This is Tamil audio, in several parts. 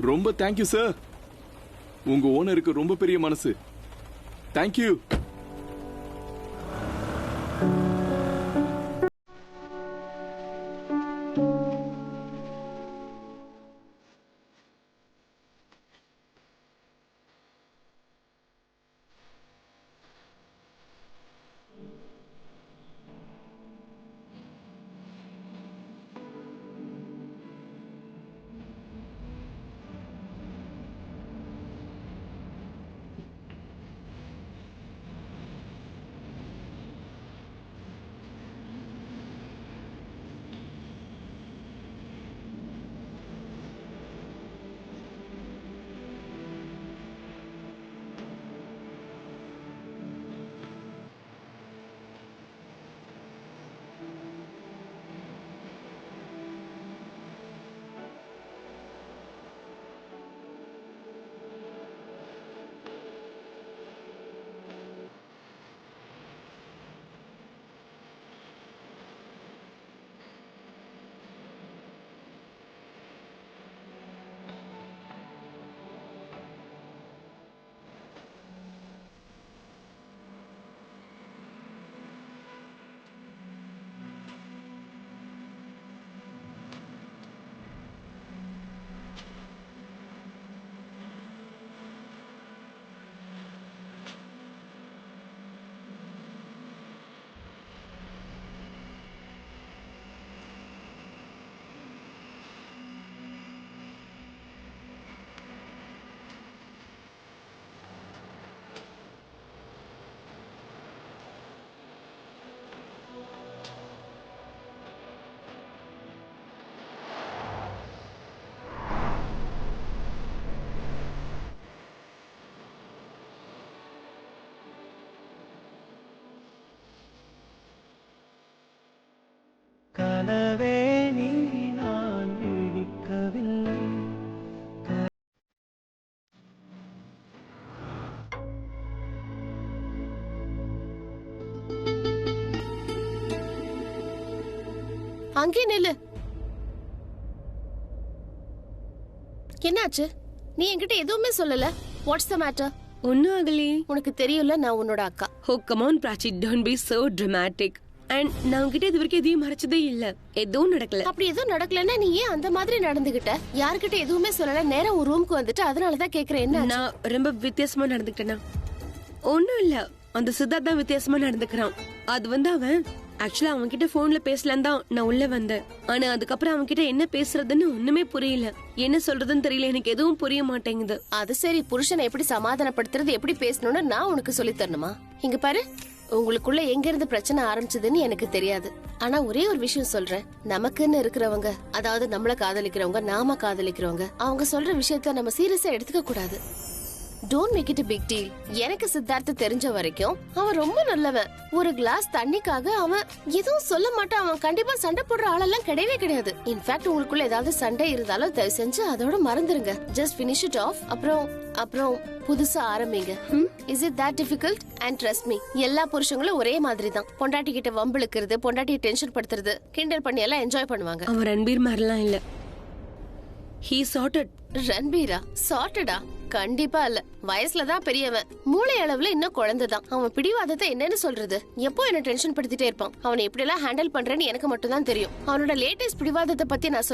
ரொம்ப தேங்க்யூ சார். உங்க ஓனருக்கு ரொம்ப பெரிய மனசு. தேங்க்யூ. கனவே நீ நான் விழிக்கவில்லை. அங்கே நில்லு. என்னாச்சு? நீ என்கிட்ட எதுவுமே சொல்லல. What's the matter? ஒன்னும் ஆகலையே. உனக்கு தெரியும்ல நான் உன்னோட அக்கா. Oh come on Prachi, don't be so dramatic. And நான் உன்கிட்ட இது வரைக்கும் எதையும் மறைச்சதே இல்ல. எதுவும் நடக்கல. அப்படி எதுவும் நடக்கலன்னா நீ ஏன் அந்த மாதிரி நடந்துகிட்ட? யார்கிட்ட எதுவுமே சொல்லல, நேரா ஒரு ரூமுக்கு வந்துட்டு அதனாலதான் கேக்குறேன். என்ன நான் ரொம்ப வித்தியாசமா நடந்துக்கிட்டேனா? ஒன்னும் இல்ல, அந்த சித்தார்த் தான் வித்தியாசமா நடந்துக்கிறான். அது அவன் ஆக்சுவலா அவன் கிட்ட போன்ல பேசலாம் தான் நான் உள்ள வந்தேன். ஆனா அதுக்கப்புறம் அவன் கிட்ட என்ன பேசுறதுன்னு ஒண்ணுமே புரியல. என்ன சொல்றதுன்னு தெரியல, எனக்கு எதுவும் புரிய மாட்டேங்குது. அது சரி, புருஷனை எப்படி சமாதானப்படுத்துறது, எப்படி பேசணும்னு நான் உனக்கு சொல்லி தரணுமா? இங்க பாரு, உங்களுக்குள்ள எங்க இருந்து பிரச்சனை ஆரம்பிச்சதுன்னு எனக்கு தெரியாது. ஆனா ஒரே ஒரு விஷயம் சொல்றேன், நமக்குன்னு இருக்கிறவங்க, அதாவது நம்மள காதலிக்கிறவங்க, நாம காதலிக்கிறவங்க, அவங்க சொல்ற விஷயத்த நம்ம சீரியஸா எடுத்துக்க கூடாது. Don't make it a big deal. எனக்கு சித்தார்த்த தெரிஞ்ச வரைக்கும் அவன் ரொம்ப நல்லவன். ஒரு கிளாஸ் தண்ணிக்காக அவன் எதுவும் சொல்ல மாட்டான். அவன் கண்டிப்பா சண்டை போடுற ஆளெல்லாம் கிடையவே கிடையாது. இன்ஃபேக்ட் உங்களுக்குள்ள ஏதாவது சண்டை இருந்தாலும் தயவு செஞ்சு அதோட மறந்துருங்க. Just finish it off. அப்புறம் புதுசா ஆரம்பிங்க. Is it that difficult? and trust me, எல்லா புருஷங்களும் ஒரே மாதிரி தான். பொண்டாட்டி கிட்ட வம்பிழுக்கிறது, பொண்டாட்டியை டென்ஷன் படுத்துறது, கிண்டல் பண்ணி எல்லாம் என்ஜாய் பண்ணுவாங்க. அவன் ரன்பீர் மாதிரிலாம் இல்ல. he sorted. ரன்பீரா? சார்ட்டடா? கண்டிப்பா இல்ல. வயசுலதான் பெரியவன், மூளை அளவுல இன்னும் குழந்தைதான். அவன் பிடிவாதத்தை என்னன்னு சொல்றது? எப்போ என்ன டென்ஷன் படுத்திட்டே இருப்பான். அவனை எப்படி எல்லாம் ஹேண்டில் பண்றேன்னு எனக்கு மட்டும் தான் தெரியும். அவனோட லேட்டஸ்ட் பிடிவாதத்தை பத்தி நான்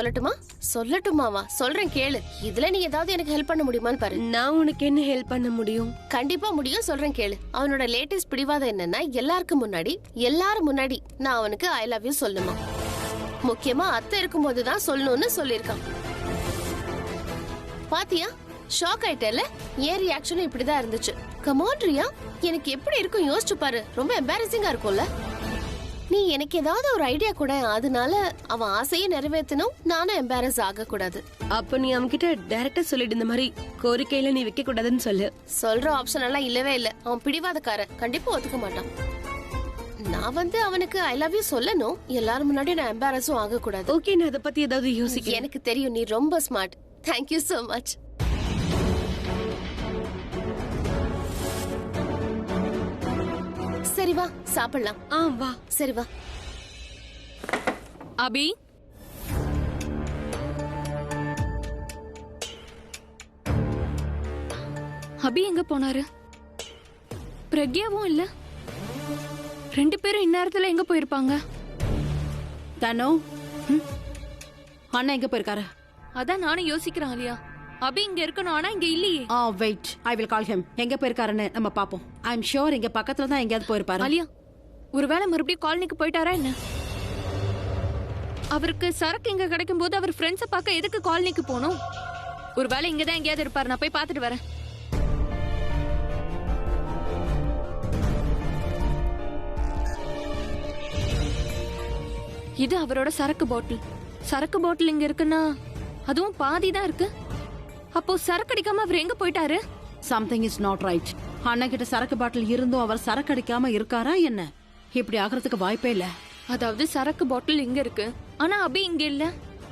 சொல்லட்டுமாவா? சொல்றேன் கேளு. இதுல நீ ஏதாவது எனக்கு ஹெல்ப் பண்ண முடியுமான்னு பாரு. நான் உனக்கு என்ன ஹெல்ப் பண்ண முடியும்? கண்டிப்பா முடியும், சொல்றேன் கேளு. அவனோட லேட்டஸ்ட் பிடிவாதம் என்னன்னா, எல்லாரும் முன்னாடி நான் அவனுக்கு ஐ லவ் யூ சொல்லணுமா. முக்கியமா அத்தை இருக்கும் போதுதான் சொல்லணும்னு சொல்லிருக்கான். பாத்தியா, ஷாக் ஆயிட்டல? ஏன் ரியாக்ஷனும் இப்படிதான் இருந்துச்சு. கம் ஆன் ரியா, எனக்கு எப்படி இருக்கும் யோசிச்சு பாரு. ரொம்ப எம்பாரசிங்கா இருக்கும்ல. நீ எனக்கு ஏதாவது ஒரு ஐடியா கூட, அதனால அவன் ஆசையை நிறைவேற்றணும், நானும் எம்பாரஸ் ஆக கூடாது. அப்ப நீ அவன்கிட்ட டைரக்டா சொல்லிடு, இந்த மாதிரி கோரிக்கையில நீ வைக்க கூடாதுன்னு சொல்லு. சொல்ற ஆப்ஷன் எல்லாம் இல்லவே இல்ல. அவன் பிடிவாதக்கார, கண்டிப்பா ஒத்துக்க மாட்டான். நான் அவனுக்கு ஐ லவ் யூ சொல்லணும், எல்லாரும் முன்னாடி நான் எம்பாரஸும் ஆக கூடாது. ஓகே, நான் அதை பத்தி ஏதாவது யோசிக்க. எனக்கு தெரியும், நீ ரொம்ப ஸ்மார்ட். Thank you so much. சரி வா சாப்பிடலாம். வா. சரி வா. அபி, அபி எங்க போனாரு? பிரக்யாவும் இல்ல. ரெண்டு பேரும் இந்நேரத்துல எங்க போயிருப்பாங்க? தனோ, அண்ணா எங்க போயிருக்காரு? அதான் நானும் யோசிக்கிறேன் ஆலியா. அபி இங்க இருக்கணும், ஆனா இங்க இல்லையே. Wait, I will call him. எங்க போயிருக்காருன்னு நம்ம பாப்போம். ஐ அம் ஷூர் இங்க பக்கத்துல தான் எங்கேயாவது போயிருப்பாரு. ஆலியா, ஒருவேளை மறுபடியும் காலனிக்கு போயிட்டாரா என்ன? அவருக்கு சரக்கு இங்க கிடைக்கும் போது அவர் ஃப்ரெண்ட்ஸை பார்க்க எதுக்கு காலனிக்கு போகணும்? ஒருவேளை இங்கதான் எங்கேயாவது இருப்பாரு. நான் போய் பார்த்துட்டு வரேன். இது அவரோட சரக்கு பாட்டில். சரக்கு பாட்டில் இங்க இருக்குன்னா அதுவும் பாதி தான் இருக்கு. அப்போ சரக்கு அடிக்காம அவர் எங்க போயிட்டாரு? Something is not right. அண்ணா கிட்ட சரக்கு பாட்டில் இருந்தும் அவர் சரக்கு அடிக்காம இருக்காரா என்ன? இப்படி ஆகிறதுக்கு வாய்ப்பே இல்ல. அதாவது சரக்கு பாட்டில் இங்க இருக்கு, ஆனா அபி இங்க இல்ல.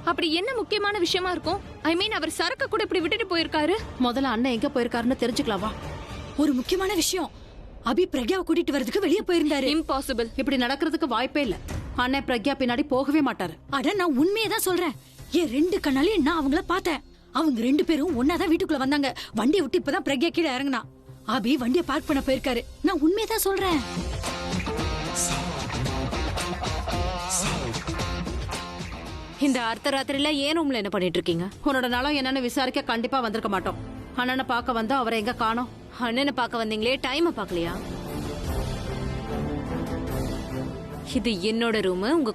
அப்படி என்ன முக்கியமான விஷயமா இருக்கும்? ஐ மீன், அவர் சரக்கு கூட இப்படி விட்டுட்டு போயிருக்காரு. முதல்ல அண்ணன் எங்க போயிருக்காருன்னு தெரிஞ்சுக்கலாவா? ஒரு முக்கியமான விஷயம், அபி பிரக்யாவை கூட்டிட்டு வரதுக்கு வெளியே போயிருந்தாரு. இம்பாசிபிள். இப்படி நடக்கிறதுக்கு வாய்ப்பே இல்ல. அண்ணன் பிரக்யா பின்னாடி போகவே மாட்டாரு. அட, நான் உண்மையதான் சொல்றேன். என் 2 கண்ணாலே நான் அவங்கள பார்த்தேன். அவங்க 2 பேரும் ஒன்னாதான் வீட்டுக்குள்ள வந்தாங்க. வண்டியை விட்டு இப்பதான் பிரக்யா கீழே இறங்குனா. அபி வண்டியை பார்க் பண்ண போயிருக்காரு. நான் உண்மையதான் சொல்றேன். இந்த அர்த்தராத்திரில ஏன் ரூம்ல என்ன பண்ணிட்டு இருக்கீங்க? உன்னோட நலம் என்னன்னு விசாரிக்க கண்டிப்பா வந்திருக்க மாட்டோம். அண்ணனை பார்க்க வந்தா அவரை எங்க காணோம்? அண்ணனை பார்க்க வந்தீங்களே, டைமை பார்க்கலையா? இது என்னோட ரூம். உங்க